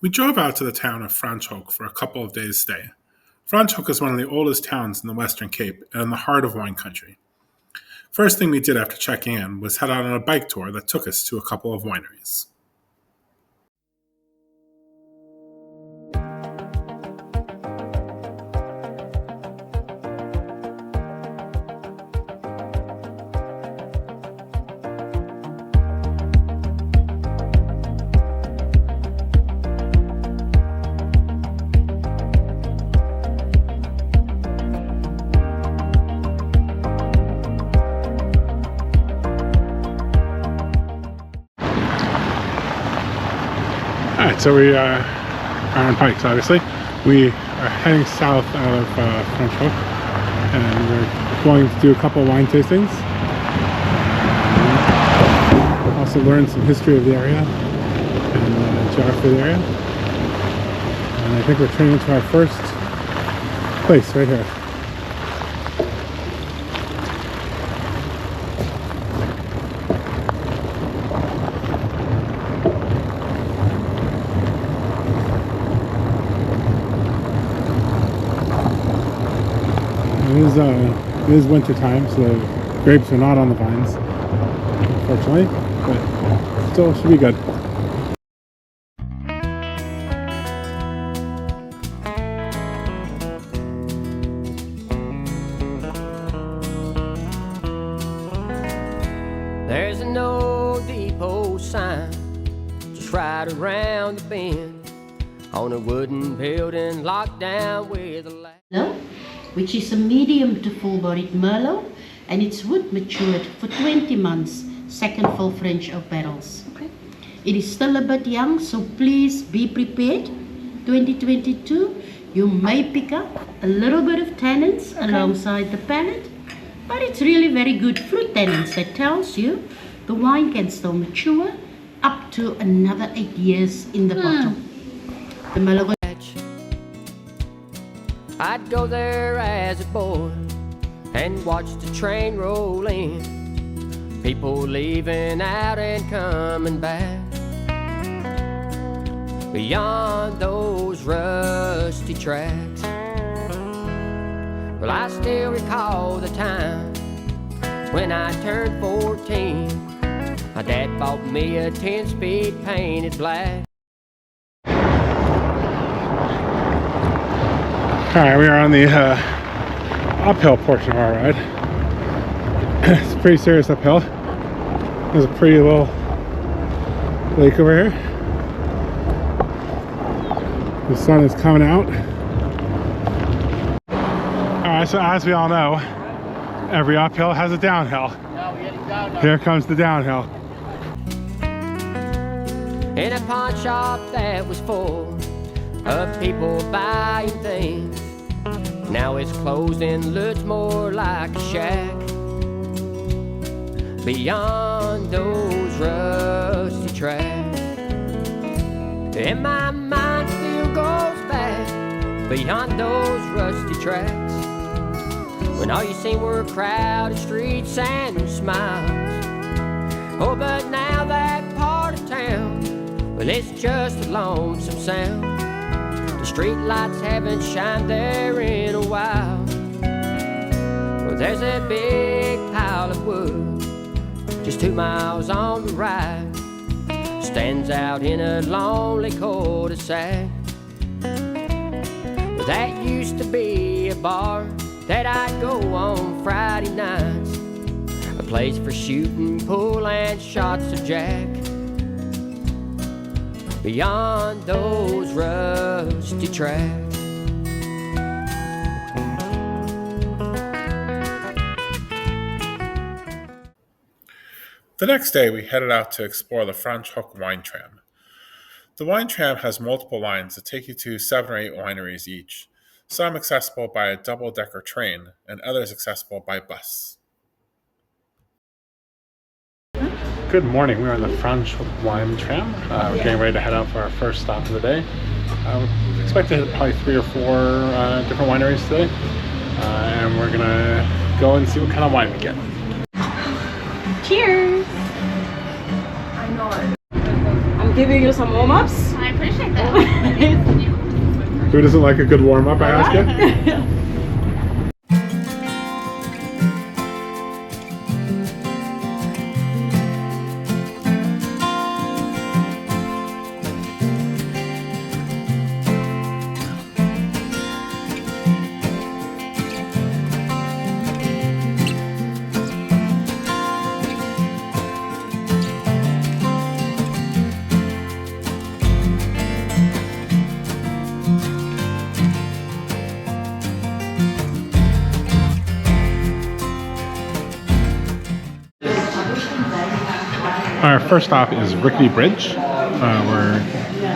We drove out to the town of Franschhoek for a couple of days' stay. Franschhoek is one of the oldest towns in the Western Cape and in the heart of wine country. First thing we did after checking in was head out on a bike tour that took us to a couple of wineries. Alright, so we are on bikes, obviously. We are heading south out of Franschhoek, and we're going to do a couple of wine tastings. Also learn some history of the area and geography of the area. And I think we're turning into our first place right here. It is winter time, so the grapes are not on the vines, unfortunately, but still should be good. There's an old depot sign just right around the bend on a wooden building locked down with a latch. Which is a medium to full-bodied Merlot, and it's wood matured for 20 months, second full French oak barrels. Okay. It is still a bit young, so please be prepared. 2022, you may pick up a little bit of tannins alongside the palate, but it's really very good fruit tannins that tells you the wine can still mature up to another 8 years in the bottle. The Merlot. I'd go there as a boy and watch the train roll in, people leaving out and coming back. Beyond those rusty tracks, well, I still recall the time when I turned 14. My dad bought me a 10-speed painted black. Alright, we are on the uphill portion of our ride. It's a pretty serious uphill. There's a pretty little lake over here. The sun is coming out. Alright, so as we all know, every uphill has a downhill. Here comes the downhill. In a pawn shop that was full of people buying things, now it's closed and looks more like a shack. Beyond those rusty tracks, and my mind still goes back beyond those rusty tracks, when all you seen were crowded streets and smiles. Oh, but now that part of town, well, it's just a lonesome sound. The street lights haven't shined there in a while. Well, there's a big pile of wood just 2 miles on the right, stands out in a lonely cul-de-sac. Well, that used to be a bar that I'd go on Friday nights, a place for shooting pool and shots of Jack. Beyond those rusty tracks. The next day, we headed out to explore the Franschhoek wine tram. The wine tram has multiple lines that take you to 7 or 8 wineries each, some accessible by a double-decker train and others accessible by bus. Good morning. We're on the Franschhoek wine tram. We're getting ready to head out for our first stop of the day. We expect to hit probably 3 or 4 different wineries today, and we're gonna go and see what kind of wine we get. Cheers! I'm giving you some warm-ups. I'm appreciate that. Who doesn't like a good warm-up, I ask you? Our first stop is Rickety Bridge. We're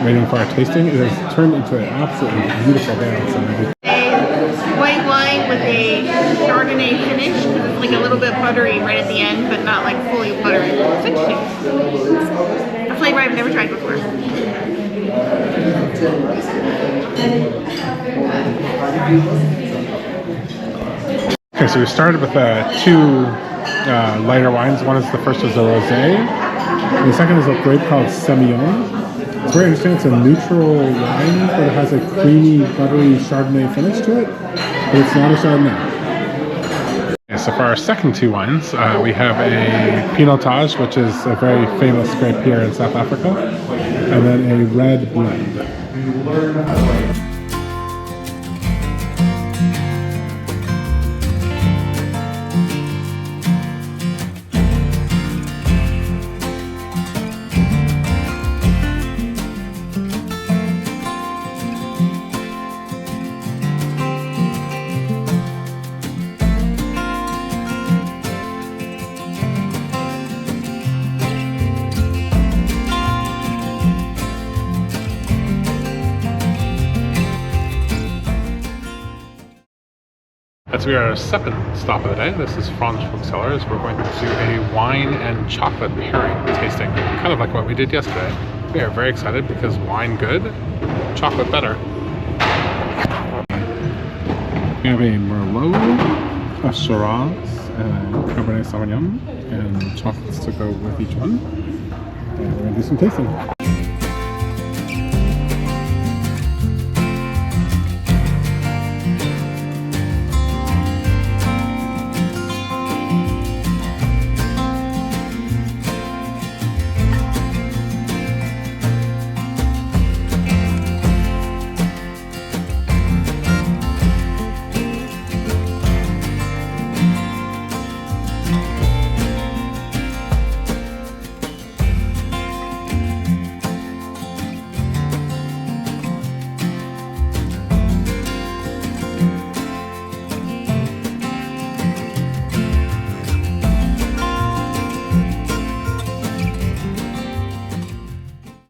waiting for our tasting. It has turned into an absolutely beautiful day outside. A white wine with a Chardonnay finish. It's like a little bit buttery right at the end, but not like fully buttery. It's interesting. A flavor I've never tried before. Okay, so we started with two lighter wines. The first was a rosé, and the second is a grape called Semillon. It's very interesting. It's a neutral wine, but it has a creamy, buttery Chardonnay finish to it, but it's not a Chardonnay. Okay, so for our second two wines, we have a Pinotage, which is a very famous grape here in South Africa, and then a red blend. As we are at our second stop of the day, this is Franschhoek Cellars. We're going to do a wine and chocolate pairing tasting, kind of like what we did yesterday. We are very excited because wine good, chocolate better. We have a Merlot, a Shiraz, and a Cabernet Sauvignon, and chocolates to go with each one. And we're going to do some tasting.